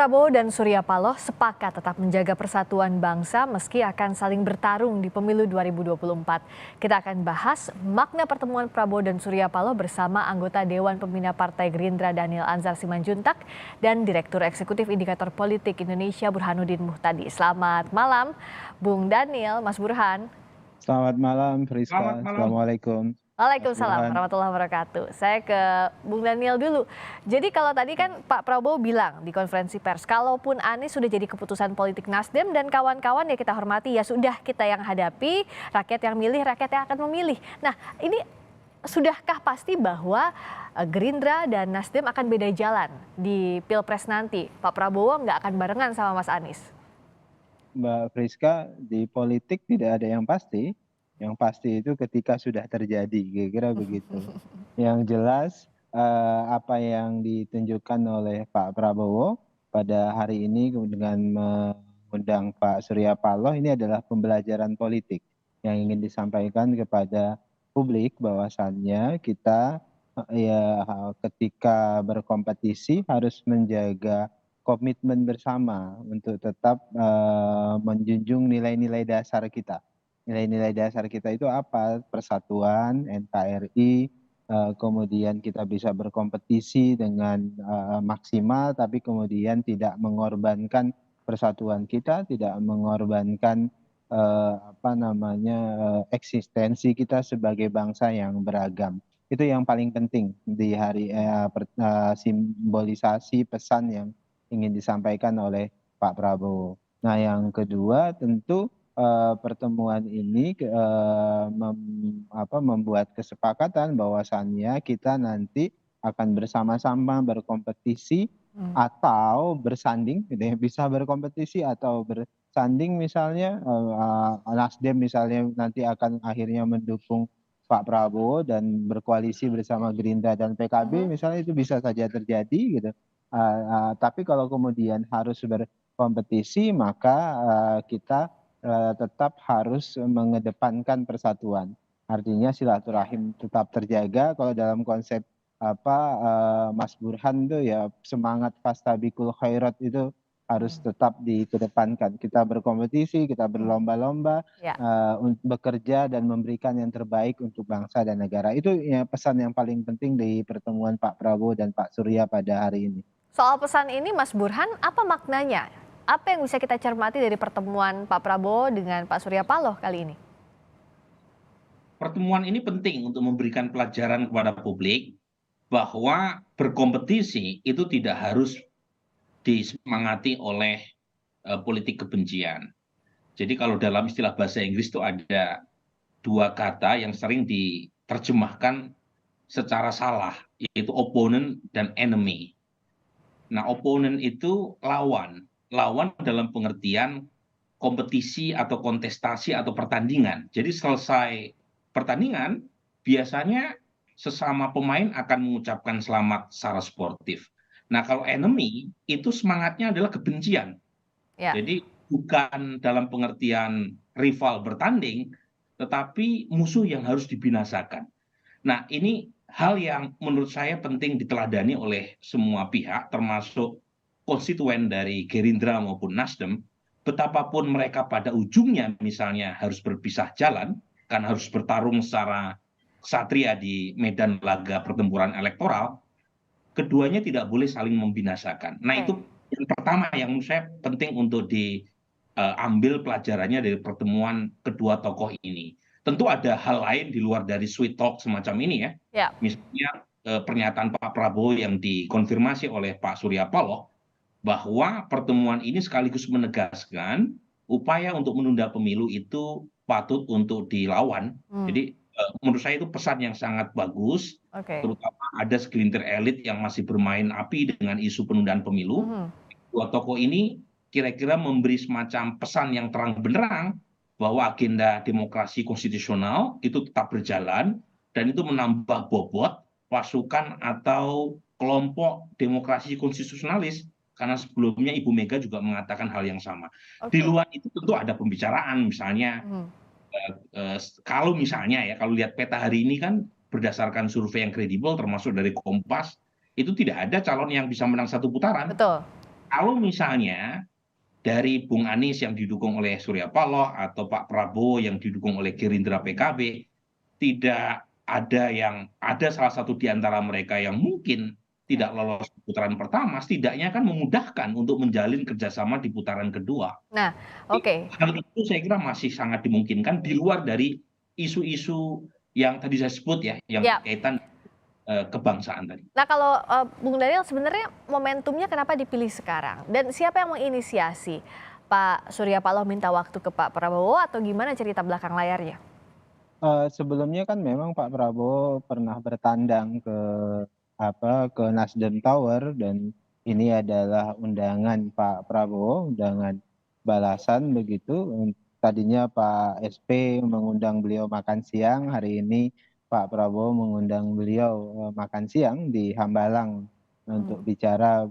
Prabowo dan Surya Paloh sepakat tetap menjaga persatuan bangsa meski akan saling bertarung di pemilu 2024. Kita akan bahas makna pertemuan Prabowo dan Surya Paloh bersama anggota Dewan Pembina Partai Gerindra Daniel Anzar Simanjuntak dan Direktur Eksekutif Indikator Politik Indonesia Burhanuddin Muhtadi. Selamat malam, Bung Daniel, Mas Burhan. Selamat malam, Selamat Friska. malam. Assalamualaikum, Mas Waalaikumsalam Burhan. warahmatullahi wabarakatuh. Saya ke Bung Daniel dulu. Jadi kalau tadi kan Pak Prabowo bilang di konferensi pers, kalaupun Anies sudah jadi keputusan politik Nasdem dan kawan-kawan ya kita hormati, ya sudah kita yang hadapi, rakyat yang milih, rakyat yang akan memilih. Nah ini sudahkah pasti bahwa Gerindra dan Nasdem akan beda jalan di Pilpres nanti? Pak Prabowo nggak akan barengan sama Mas Anies? Mbak Friska, di politik tidak ada yang pasti. Yang pasti itu ketika sudah terjadi, kira-kira begitu. Yang jelas apa yang ditunjukkan oleh Pak Prabowo pada hari ini dengan mengundang Pak Surya Paloh ini adalah pembelajaran politik yang ingin disampaikan kepada publik bahwasannya kita ya ketika berkompetisi harus menjaga komitmen bersama untuk tetap menjunjung nilai-nilai dasar kita. Nilai-nilai dasar kita itu apa? Persatuan, NKRI, kemudian kita bisa berkompetisi dengan maksimal, tapi kemudian tidak mengorbankan persatuan kita, tidak mengorbankan eksistensi kita sebagai bangsa yang beragam. Itu yang paling penting di hari simbolisasi pesan yang ingin disampaikan oleh Pak Prabowo. Nah, yang kedua tentu pertemuan ini membuat kesepakatan bahwasannya kita nanti akan bersama-sama berkompetisi atau bersanding, gitu ya, bisa berkompetisi atau bersanding misalnya Nasdem misalnya nanti akan akhirnya mendukung Pak Prabowo dan berkoalisi bersama Gerindra dan PKB misalnya itu bisa saja terjadi gitu. Tapi kalau kemudian harus berkompetisi maka kita tetap harus mengedepankan persatuan. Artinya silaturahim tetap terjaga. Kalau dalam konsep Mas Burhan tuh ya semangat fastabikul khairat itu harus tetap dikedepankan. Kita berkompetisi, kita berlomba-lomba, bekerja dan memberikan yang terbaik untuk bangsa dan negara. Itu ya pesan yang paling penting di pertemuan Pak Prabowo dan Pak Surya pada hari ini. Soal pesan ini Mas Burhan, apa maknanya? Apa yang bisa kita cermati dari pertemuan Pak Prabowo dengan Pak Surya Paloh kali ini? Pertemuan ini penting untuk memberikan pelajaran kepada publik bahwa berkompetisi itu tidak harus disemangati oleh politik kebencian. Jadi kalau dalam istilah bahasa Inggris itu ada dua kata yang sering diterjemahkan secara salah, yaitu opponent dan enemy. Nah, opponent itu lawan. Lawan dalam pengertian kompetisi atau kontestasi atau pertandingan. Jadi selesai pertandingan, biasanya sesama pemain akan mengucapkan selamat secara sportif. Nah, kalau enemy itu semangatnya adalah kebencian. Jadi bukan dalam pengertian rival bertanding, tetapi musuh yang harus dibinasakan. Nah, ini hal yang menurut saya penting diteladani oleh semua pihak, termasuk konstituen dari Gerindra maupun Nasdem, betapapun mereka pada ujungnya misalnya harus berpisah jalan, karena harus bertarung secara ksatria di medan laga pertempuran elektoral, keduanya tidak boleh saling membinasakan. Nah, itu yang pertama yang menurut saya penting untuk diambil pelajarannya dari pertemuan kedua tokoh ini. Tentu ada hal lain di luar dari sweet talk semacam ini ya. Misalnya pernyataan Pak Prabowo yang dikonfirmasi oleh Pak Surya Paloh bahwa pertemuan ini sekaligus menegaskan upaya untuk menunda pemilu itu patut untuk dilawan. Jadi menurut saya itu pesan yang sangat bagus, terutama ada segelintir elit yang masih bermain api dengan isu penundaan pemilu. Dua tokoh ini kira-kira memberi semacam pesan yang terang benderang bahwa agenda demokrasi konstitusional itu tetap berjalan dan itu menambah bobot pasukan atau kelompok demokrasi konstitusionalis, karena sebelumnya Ibu Mega juga mengatakan hal yang sama. Di luar itu tentu ada pembicaraan, misalnya kalau lihat peta hari ini kan berdasarkan survei yang kredibel termasuk dari Kompas, itu tidak ada calon yang bisa menang satu putaran. kalau misalnya dari Bung Anies yang didukung oleh Surya Paloh atau Pak Prabowo yang didukung oleh Gerindra PKB, tidak ada salah satu di antara mereka yang mungkin Ya. tidak lolos di putaran pertama, setidaknya kan memudahkan untuk menjalin kerjasama di putaran kedua. Nah, oke. Hal itu saya kira masih sangat dimungkinkan di luar dari isu-isu yang tadi saya sebut ya, yang Ya. berkaitan kebangsaan tadi. Nah, kalau Bung Daniel sebenarnya momentumnya kenapa dipilih sekarang? Dan siapa yang menginisiasi? Pak Surya Paloh minta waktu ke Pak Prabowo atau gimana cerita belakang layarnya? Sebelumnya kan memang Pak Prabowo pernah bertandang ke Nasdem Tower, dan ini adalah undangan Pak Prabowo, undangan balasan begitu. Tadinya Pak SP mengundang beliau makan siang, hari ini Pak Prabowo mengundang beliau makan siang di Hambalang untuk bicara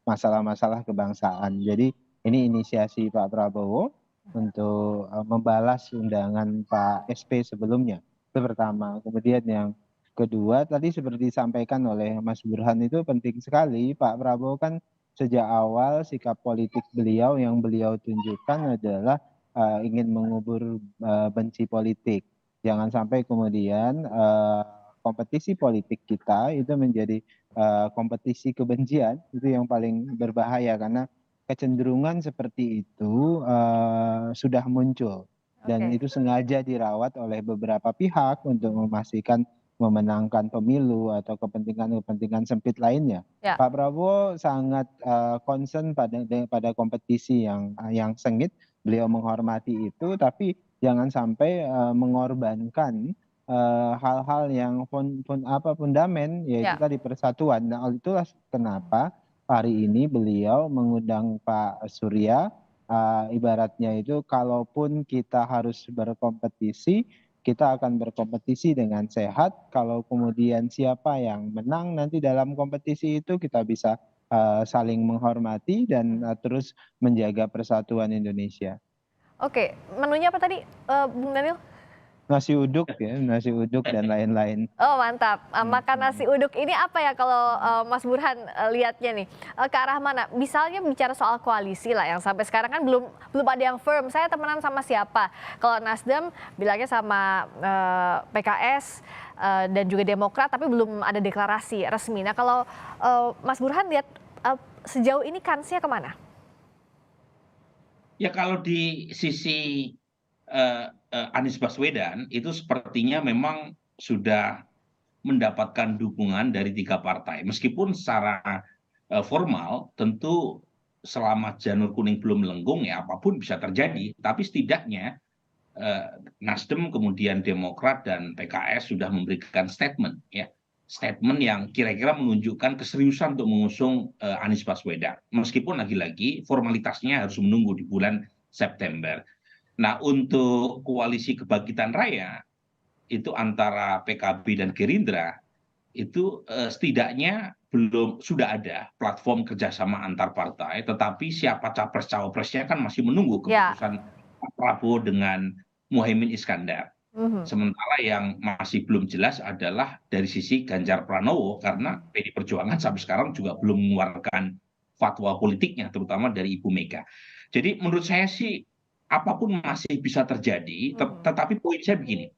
masalah-masalah kebangsaan. Jadi ini inisiasi Pak Prabowo untuk membalas undangan Pak SP sebelumnya. Itu pertama. Kemudian yang kedua, tadi seperti disampaikan oleh Mas Burhan, itu penting sekali. Pak Prabowo kan sejak awal sikap politik beliau yang beliau tunjukkan adalah ingin mengubur benci politik. Jangan sampai kemudian kompetisi politik kita itu menjadi kompetisi kebencian, itu yang paling berbahaya karena kecenderungan seperti itu sudah muncul, dan Oke. itu sengaja dirawat oleh beberapa pihak untuk memastikan memenangkan pemilu atau kepentingan-kepentingan sempit lainnya. Ya. Pak Prabowo sangat concern pada kompetisi yang sengit. Beliau menghormati itu, tapi jangan sampai mengorbankan hal-hal yang fundament, yaitu Ya. tadi persatuan. Nah, itulah kenapa hari ini beliau mengundang Pak Surya, ibaratnya itu kalaupun kita harus berkompetisi, kita akan berkompetisi dengan sehat. Kalau kemudian siapa yang menang nanti dalam kompetisi itu, kita bisa saling menghormati dan terus menjaga persatuan Indonesia. Oke, menunya apa tadi, Bung Daniel? Nasi uduk ya, nasi uduk dan lain-lain. Oh, mantap. Makan nasi uduk ini apa ya kalau Mas Burhan lihatnya nih, ke arah mana? Misalnya bicara soal koalisi lah yang sampai sekarang kan belum ada yang firm, saya temenan sama siapa. Kalau Nasdem bilangnya sama PKS dan juga Demokrat, tapi belum ada deklarasi resmi. Nah, kalau Mas Burhan lihat sejauh ini kansnya kemana? Ya kalau di sisi Anies Baswedan itu sepertinya memang sudah mendapatkan dukungan dari 3 partai. Meskipun secara formal tentu selama janur kuning belum melengkung ya apapun bisa terjadi. Tapi setidaknya Nasdem, kemudian Demokrat dan PKS sudah memberikan statement ya. Statement yang kira-kira menunjukkan keseriusan untuk mengusung Anies Baswedan. Meskipun lagi-lagi formalitasnya harus menunggu di bulan September. Nah, untuk koalisi kebangkitan raya itu antara PKB dan Gerindra itu setidaknya sudah ada platform kerjasama antar partai, tetapi siapa capres cawapresnya kan masih menunggu Ya. keputusan Pak Prabowo dengan Muhaimin Iskandar. Sementara yang masih belum jelas adalah dari sisi Ganjar Pranowo, karena PD Perjuangan sampai sekarang juga belum mengeluarkan fatwa politiknya, terutama dari Ibu Mega. Jadi menurut saya sih apapun masih bisa terjadi, tetapi poin saya begini,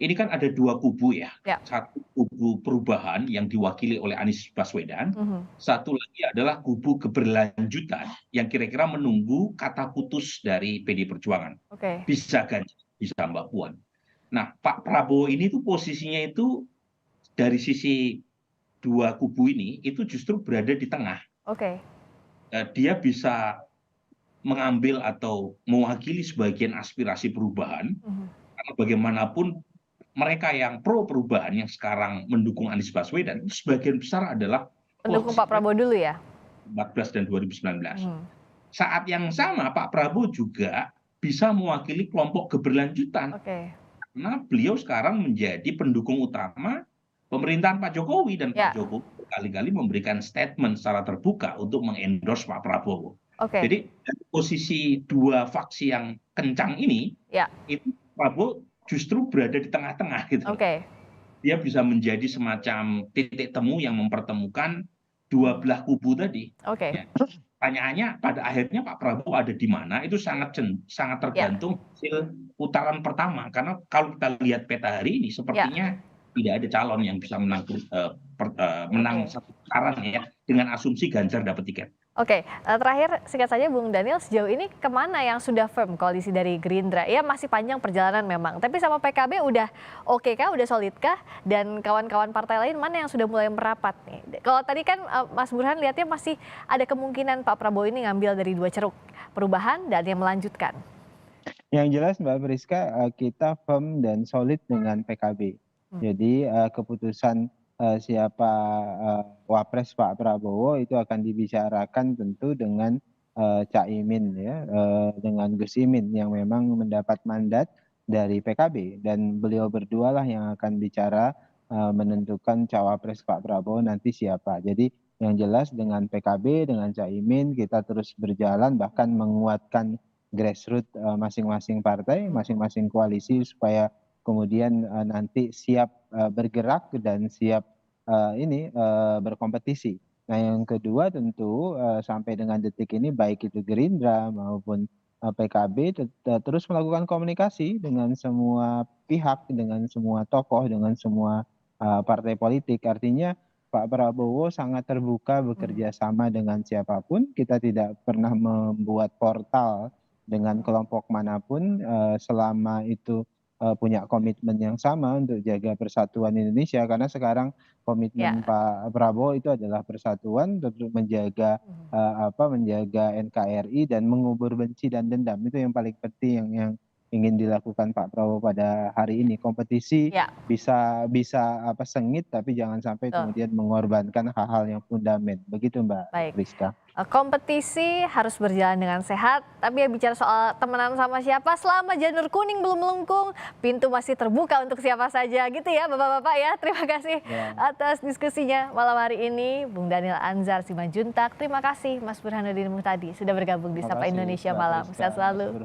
ini kan ada 2 kubu ya. Ya. Satu kubu perubahan yang diwakili oleh Anies Baswedan, satu lagi adalah kubu keberlanjutan yang kira-kira menunggu kata putus dari PD Perjuangan. Oke. Bisa Ganjar, bisa Mbak Puan. Nah, Pak Prabowo ini tuh posisinya itu dari sisi 2 kubu ini itu justru berada di tengah. Oke. Dia bisa mengambil atau mewakili sebagian aspirasi perubahan, karena bagaimanapun mereka yang pro perubahan yang sekarang mendukung Anies Baswedan itu sebagian besar adalah Pendukung Pak Prabowo dulu ya? 2014 dan 2019. Saat yang sama Pak Prabowo juga bisa mewakili kelompok keberlanjutan. Oke. Karena beliau sekarang menjadi pendukung utama pemerintahan Pak Jokowi, dan Ya. Pak Jokowi berkali-kali memberikan statement secara terbuka untuk mengendorse Pak Prabowo. Oke. Jadi dari posisi 2 faksi yang kencang ini, Ya. itu Prabowo justru berada di tengah-tengah gitu. Oke. Dia bisa menjadi semacam titik temu yang mempertemukan dua belah kubu tadi. Oke. Ya. Pertanyaannya pada akhirnya Pak Prabowo ada di mana itu sangat tergantung hasil putaran pertama, karena kalau kita lihat peta hari ini sepertinya tidak ada calon yang bisa menang satu putaran ya, dengan asumsi Ganjar dapat tiket. Oke, terakhir singkat saja Bung Daniel, sejauh ini kemana yang sudah firm koalisi dari Gerindra? Ya masih panjang perjalanan memang, tapi sama PKB udah oke kah, udah solid kah? Dan kawan-kawan partai lain mana yang sudah mulai merapat nih? Kalau tadi kan Mas Burhan lihatnya masih ada kemungkinan Pak Prabowo ini ngambil dari dua ceruk, perubahan dan yang melanjutkan. Yang jelas Mbak Priska, kita firm dan solid dengan PKB. Jadi keputusan siapa wapres Pak Prabowo itu akan dibicarakan tentu dengan Caimin ya, dengan Gus Imin yang memang mendapat mandat dari PKB, dan beliau berdua lah yang akan bicara menentukan cawapres Pak Prabowo nanti siapa. Jadi yang jelas dengan PKB, dengan Caimin kita terus berjalan, bahkan menguatkan grassroots masing-masing partai, masing-masing koalisi supaya kemudian nanti siap bergerak dan siap berkompetisi. Nah yang kedua tentu sampai dengan detik ini baik itu Gerindra maupun PKB terus melakukan komunikasi dengan semua pihak, dengan semua tokoh, dengan semua partai politik. Artinya Pak Prabowo sangat terbuka bekerja sama dengan siapapun. Kita tidak pernah membuat portal dengan kelompok manapun selama itu punya komitmen yang sama untuk jaga persatuan Indonesia, karena sekarang komitmen Pak Prabowo itu adalah persatuan, untuk menjaga menjaga NKRI dan mengubur benci dan dendam. Itu yang paling penting yang ingin dilakukan Pak Prabowo pada hari ini. Kompetisi bisa sengit, tapi jangan sampai kemudian mengorbankan hal-hal yang fundament. Begitu Mbak Priska. Kompetisi harus berjalan dengan sehat, tapi ya bicara soal temenan sama siapa, selama janur kuning belum melengkung, pintu masih terbuka untuk siapa saja gitu ya Bapak-Bapak ya. Terima kasih atas diskusinya malam hari ini, Bung Daniel Anzar Simanjuntak. Terima kasih Mas Burhanuddin Muhtadi sudah bergabung di Sapa Indonesia Malam. Sehat selalu.